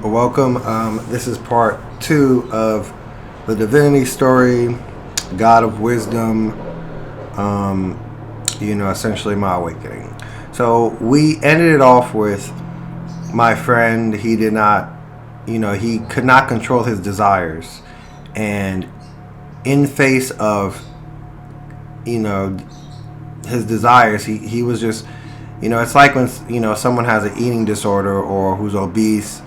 Welcome. This is part two of the divinity story, God of wisdom, essentially my awakening. So we ended it off with my friend. He did not, he could not control his desires. And in face of, his desires, he was just, it's like when, someone has an eating disorder or who's obese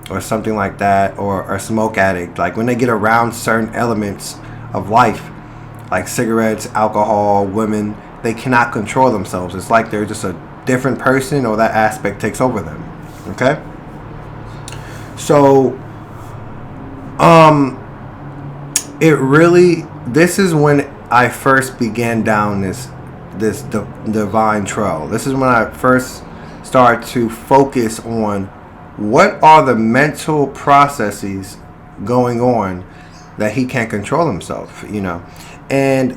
or something like that, or a smoke addict, like when they get around certain elements of life, like cigarettes, alcohol, women, they cannot control themselves. It's like they're just a different person, or that aspect takes over them. Okay? So, it really, this is when I first began down this divine trail. This is when I first started to focus on what are the mental processes going on that he can't control himself, And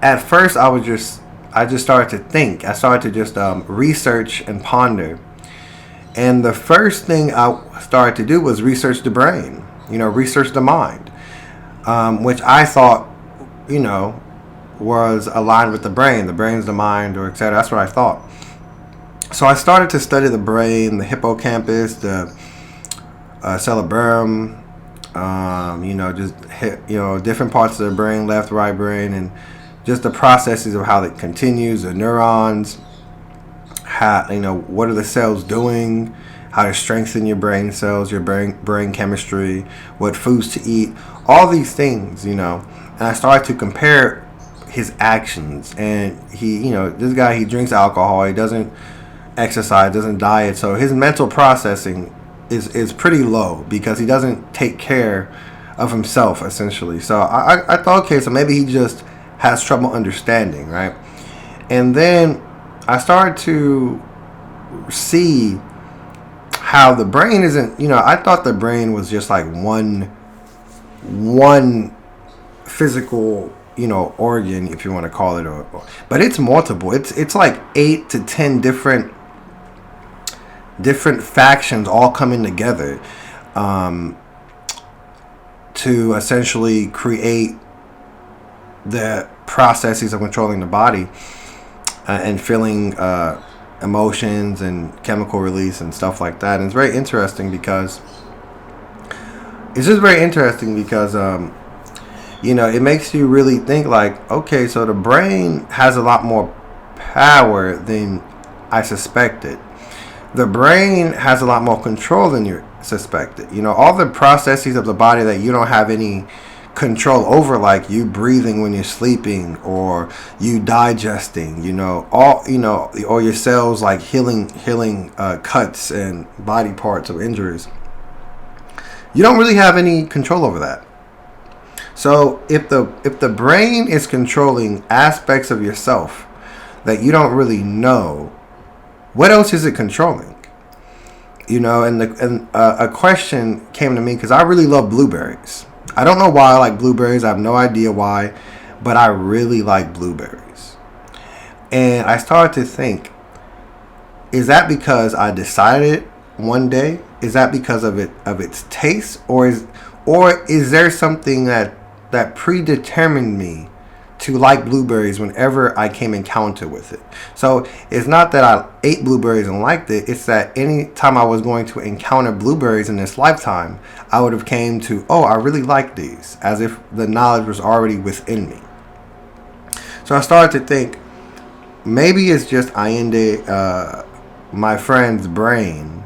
at first I just started to think. I started to just research and ponder. And the first thing I started to do was research the brain, research the mind, which I thought, was aligned with the brain. The brain's the mind, or etc. That's what I thought. So I started to study the brain, the hippocampus, the cerebellum, different parts of the brain, left, right brain, and just the processes of how it continues, the neurons, how, what are the cells doing, how to strengthen your brain cells, your brain chemistry, what foods to eat, all these things, And I started to compare his actions, and he, this guy, he drinks alcohol, he doesn't exercise, doesn't diet, so his mental processing is pretty low because he doesn't take care of himself, essentially. So I thought, okay, so maybe he just has trouble understanding, right? And then I started to see how the brain isn't, I thought the brain was just like one physical, organ, if you want to call it, but it's multiple. It's like 8 to 10 different factions all coming together to essentially create the processes of controlling the body and feeling emotions and chemical release and stuff like that. And it's very interesting because it makes you really think like, okay, so the brain has a lot more power than I suspected. The brain has a lot more control than you suspected. All the processes of the body that you don't have any control over, like you breathing when you're sleeping, or you digesting, or your cells like healing cuts and body parts of injuries. You don't really have any control over that. So if the brain is controlling aspects of yourself that you don't really know, what else is it controlling? And a question came to me because I really love blueberries. I don't know why I like blueberries. I have no idea why, but I really like blueberries. And I started to think, is that because I decided one day? Is that because of its taste, or is there something that predetermined me to like blueberries whenever I came encounter with it? So it's not that I ate blueberries and liked it. It's that any time I was going to encounter blueberries in this lifetime, I would have came to, I really like these, as if the knowledge was already within me. So I started to think, maybe it's just Allende, my friend's brain,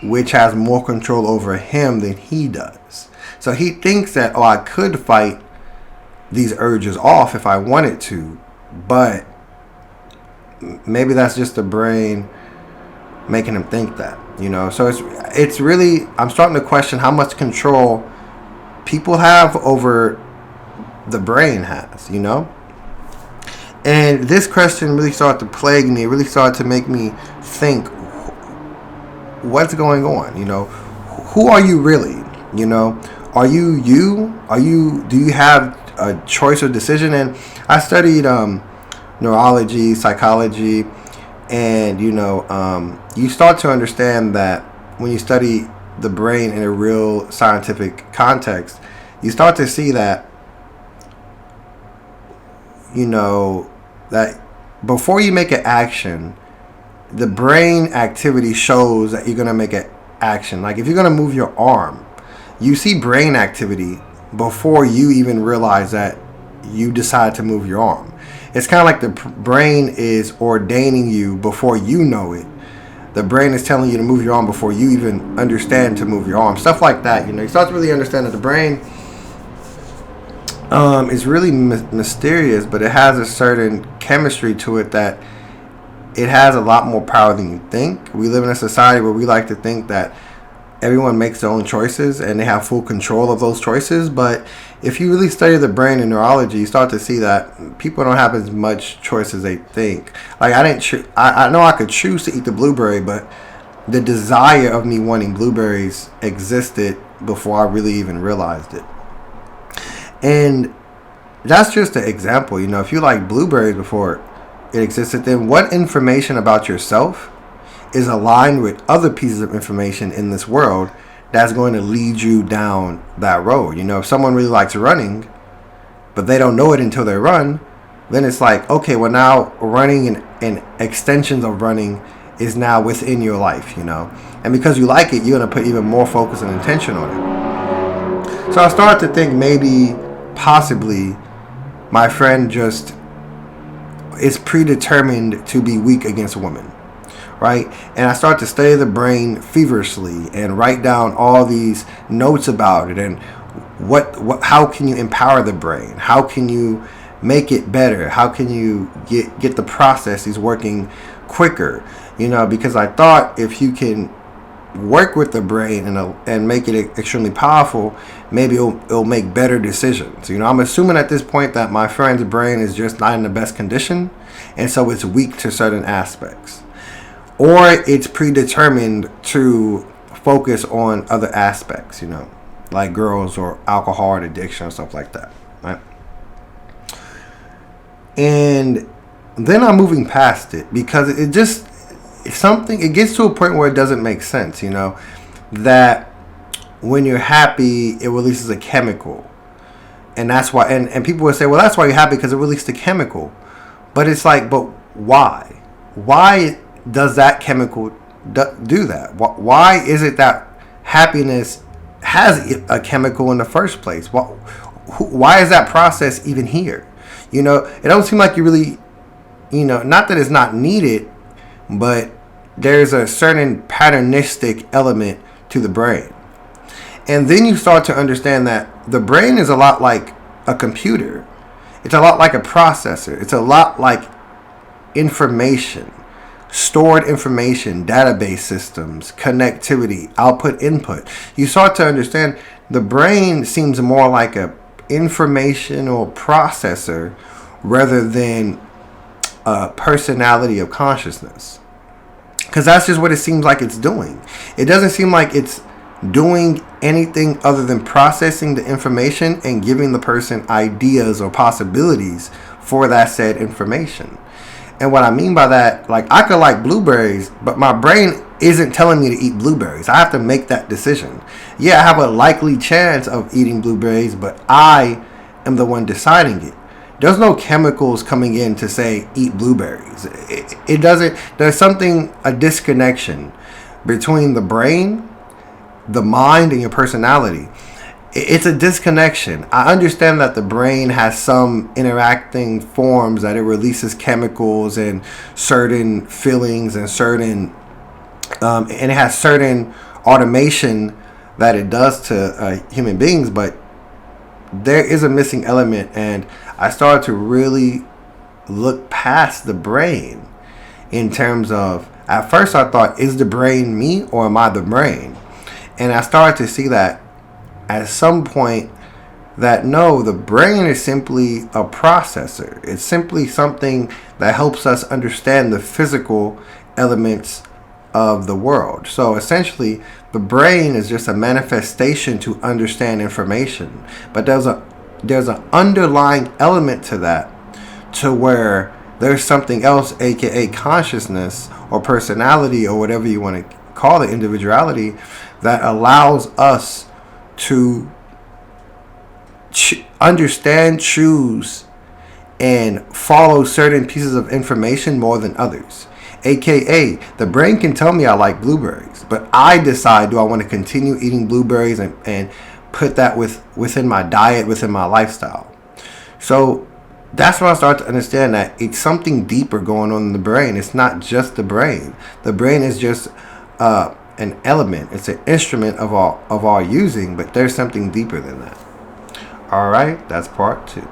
which has more control over him than he does. So he thinks that, I could fight these urges off if I wanted to, but maybe that's just the brain making him think that, So it's really, I'm starting to question how much control people have over the brain has, And this question really started to plague me. It really started to make me think, what's going on? Who are you really? Are you? Do you have a choice or decision? And I studied neurology, psychology, And you start to understand that when you study the brain in a real scientific context, you start to see that that before you make an action, the brain activity shows that you're going to make an action. Like if you're going to move your arm, you see brain activity before you even realize that you decide to move your arm. It's kind of like the brain is ordaining you before you know it. The brain is telling you to move your arm before you even understand to move your arm. Stuff like that. You start to really understand that the brain is really mysterious, but it has a certain chemistry to it that it has a lot more power than you think. We live in a society where we like to think that everyone makes their own choices and they have full control of those choices. But if you really study the brain and neurology, you start to see that people don't have as much choice as they think. Like I know I could choose to eat the blueberry, but the desire of me wanting blueberries existed before I really even realized it. And that's just an example. If you like blueberries before it existed, then what information about yourself is aligned with other pieces of information in this world that's going to lead you down that road? If someone really likes running, but they don't know it until they run, then it's like, okay, well now running and extensions of running is now within your life, And because you like it, you're going to put even more focus and intention on it. So I started to think maybe, possibly, my friend just is predetermined to be weak against women, right? And I start to study the brain feverishly and write down all these notes about it and how can you empower the brain? How can you make it better? How can you get the processes working quicker? Because I thought if you can work with the brain and make it extremely powerful, maybe it'll make better decisions. I'm assuming at this point that my friend's brain is just not in the best condition, and so it's weak to certain aspects, or it's predetermined to focus on other aspects, like girls or alcohol or addiction or stuff like that, right? And then I'm moving past it because it gets to a point where it doesn't make sense, that when you're happy, it releases a chemical. And that's why, and people would say, well, that's why you're happy, because it released a chemical. But it's like, but why? Why does that chemical do that? Why is it that happiness has a chemical in the first place? Why is that process even here? It don't seem like you really, not that it's not needed, but there's a certain patternistic element to the brain. And then you start to understand that the brain is a lot like a computer. It's a lot like a processor. It's a lot like information, stored information, database systems, connectivity, output, input. You start to understand the brain seems more like a informational processor rather than a personality of consciousness. Because that's just what it seems like it's doing. It doesn't seem like it's doing anything other than processing the information and giving the person ideas or possibilities for that said information. And what I mean by that, like, I could like blueberries, but my brain isn't telling me to eat blueberries. I have to make that decision. Yeah, I have a likely chance of eating blueberries, but I am the one deciding it. There's no chemicals coming in to say eat blueberries. It doesn't. There's a disconnection between the brain, the mind, and your personality. It's a disconnection. I understand that the brain has some interacting forms, that it releases chemicals and certain feelings and and it has certain automation that it does to human beings, but there is a missing element. And I started to really look past the brain in terms of, at first I thought, is the brain me or am I the brain? And I started to see that at some point that no, the brain is simply a processor. It's simply something that helps us understand the physical elements of the world. So essentially, the brain is just a manifestation to understand information. But there's an underlying element to that, to where there's something else, aka consciousness or personality or whatever you want to call it, individuality, that allows us to understand, choose, and follow certain pieces of information more than others. AKA, the brain can tell me I like blueberries, but I decide, do I want to continue eating blueberries and put that within my diet, within my lifestyle. So that's when I start to understand that it's something deeper going on in the brain. It's not just the brain. The brain is just an element. It's an instrument of our using, but there's something deeper than that. All right, that's part 2.